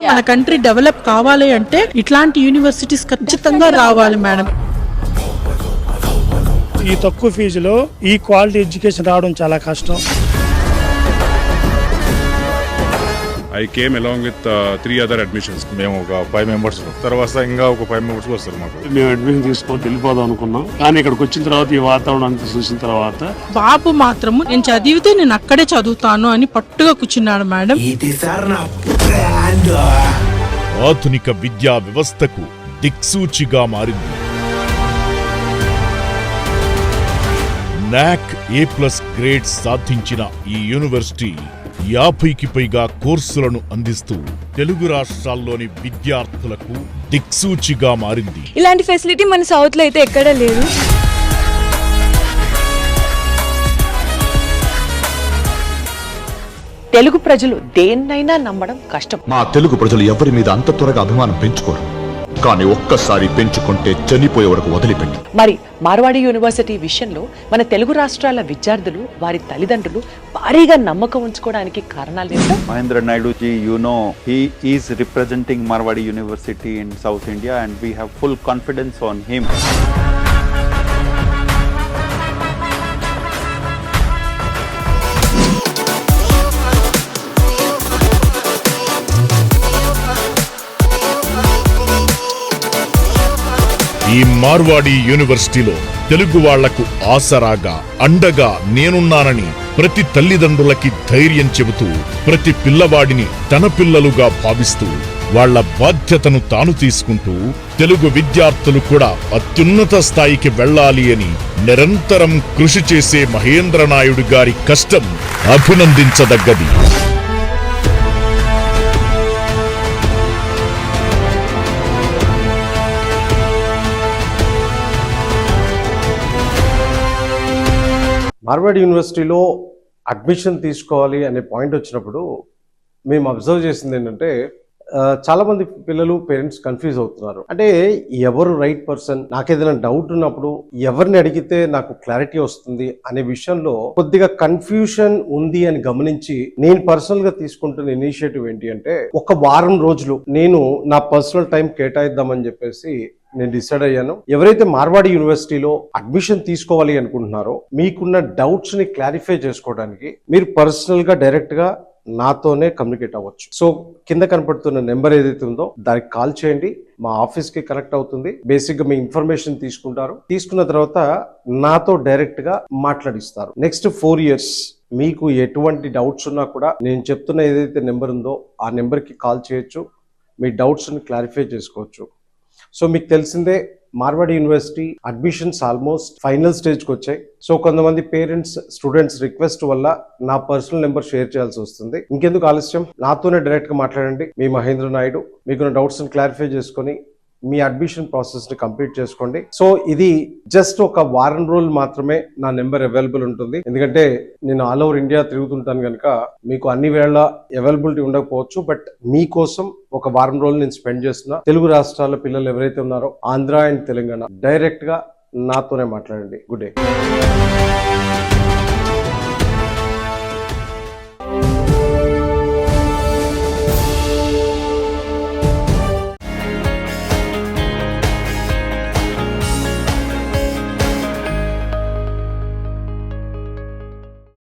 మన country develop కావాలి అంటే ఇట్లాంటి యూనివర్సిటీస్ ఖచ్చితంగా రావాలి మేడం. ఈ తక్కువ ఫీజులో ఈ క్వాలిటీ ఎడ్యుకేషన్ రావడం చాలా కష్టం. I came along with 3 other admissions. మేము ఒక 5 మెంబర్స్ తర్వాత ఇంకా ఒక 5 మెంబర్స్ వస్తారు మాకు. మేము అడ్మిషన్ తీసుకొని వెళ్ళిపోదాం అనుకున్నాం, కానీ ఇక్కడికి వచ్చిన తర్వాత ఈ వాతావరణం అంతా చూసిన తర్వాత బాబు మాత్రము నేను చదివితే నేను అక్కడే చదువుతాను అని పట్టుగా కూర్చున్నాడు మేడం. ఆధునిక విద్యా వ్యవస్థకు దిక్సూచిగా మారింది. నాక్ A+ గ్రేడ్ సాధించిన ఈ యూనివర్సిటీ 50కి పైగా కోర్సులను అందిస్తూ తెలుగు రాష్ట్రాల్లోని విద్యార్థులకు దిక్సూచిగా మారింది. ఇలాంటి ఫెసిలిటీ మన సౌత్ లో అయితే ఎక్కడా లేదు. తెలుగు ప్రజలు దేన్నైనా నమ్మడం కష్టం. మా తెలుగు ప్రజలు ఎవరి మీద అంత త్వరగా అభిమానం పెంచుకోరు, కానీ ఒక్కసారి పెంచుకుంటే చనిపోయే వరకు వదిలిపెట్టి. మరి మార్వాడి యూనివర్సిటీ విషయంలో మన తెలుగు రాష్ట్రాల విద్యార్థులు వారి తల్లిదండ్రులు భారీగా నమ్మకం ఉంచుకోవడానికి కారణాలు ఏంటో Mahendra Naidu ji, you know, he is representing Marwadi University in South India and we have full confidence on him. ఈ మార్వాడి యూనివర్సిటీలో తెలుగు వాళ్లకు ఆసరాగా అండగా నేనున్నానని ప్రతి తల్లిదండ్రులకి ధైర్యం చెబుతూ ప్రతి పిల్లవాడిని తన పిల్లలుగా భావిస్తూ వాళ్ల బాధ్యతను తాను తీసుకుంటూ తెలుగు విద్యార్థులు కూడా అత్యున్నత స్థాయికి వెళ్లాలి అని నిరంతరం కృషి చేసే మహేంద్ర నాయుడు గారి కష్టం అభినందించదగ్గది. మార్వాడి యూనివర్సిటీలో అడ్మిషన్ తీసుకోవాలి అనే పాయింట్ వచ్చినప్పుడు మేము అబ్జర్వ్ చేసింది ఏంటంటే చాలామంది పిల్లలు పేరెంట్స్ కన్ఫ్యూజ్ అవుతున్నారు. అంటే ఎవరు రైట్ పర్సన్, నాకేదైనా డౌట్ ఉన్నప్పుడు ఎవరిని అడిగితే నాకు క్లారిటీ వస్తుంది అనే విషయంలో కొద్దిగా కన్ఫ్యూషన్ ఉంది అని గమనించి నేను పర్సనల్ గా తీసుకుంటున్న ఇనిషియేటివ్ ఏంటి అంటే, ఒక వారం రోజులు నేను నా పర్సనల్ టైం కేటాయిద్దామని చెప్పేసి నేను డిసైడ్ అయ్యాను. ఎవరైతే మార్వాడి యూనివర్సిటీలో అడ్మిషన్ తీసుకోవాలి అనుకుంటున్నారో మీకున్న డౌట్స్ ని క్లారిఫై చేసుకోవడానికి మీరు పర్సనల్ గా డైరెక్ట్ గా నాతోనే కమ్యూనికేట్ అవ్వచ్చు. సో కింద కనపడుతున్న నెంబర్ ఏదైతే ఉందో దానికి కాల్ చేయండి, మా ఆఫీస్ కి కనెక్ట్ అవుతుంది. బేసిక్ గా మీ ఇన్ఫర్మేషన్ తీసుకుంటారు, తీసుకున్న తర్వాత నాతో డైరెక్ట్ గా మాట్లాడిస్తారు. నెక్స్ట్ 4 years మీకు ఎటువంటి డౌట్స్ ఉన్నా కూడా నేను చెప్తున్న ఏదైతే నెంబర్ ఉందో ఆ నెంబర్ కి కాల్ చేయొచ్చు, మీ డౌట్స్ ని క్లారిఫై చేసుకోవచ్చు. సో మీకు తెలిసిందే Marwadi university admissions almost final స్టేజ్కి వచ్చాయి. సో కొంతమంది పేరెంట్స్ స్టూడెంట్స్ రిక్వెస్ట్ వల్ల నా పర్సనల్ నెంబర్ షేర్ చేయాల్సి వస్తుంది. ఇంకెందుకు ఆలస్యం, నాతోనే డైరెక్ట్ గా మాట్లాడండి. మీ మహేంద్ర నాయుడు మీకున్న డౌట్స్ ని క్లారిఫై చేసుకొని మీ అడ్మిషన్ ప్రాసెస్ ని కంప్లీట్ చేసుకోండి. సో ఇది జస్ట్ ఒక వారం రోజులు మాత్రమే నా నెంబర్ అవైలబుల్ ఉంటుంది. ఎందుకంటే నేను ఆల్ ఓవర్ ఇండియా తిరుగుతుంటాను కనుక మీకు అన్ని వేళ అవైలబిలిటీ ఉండకపోవచ్చు. బట్ మీకోసం ఒక వారం రోజులు నేను స్పెండ్ చేస్తున్నా. తెలుగు రాష్ట్రాల పిల్లలు ఎవరైతే ఉన్నారో ఆంధ్ర అండ్ తెలంగాణ డైరెక్ట్ గా నాతోనే మాట్లాడండి. Good day.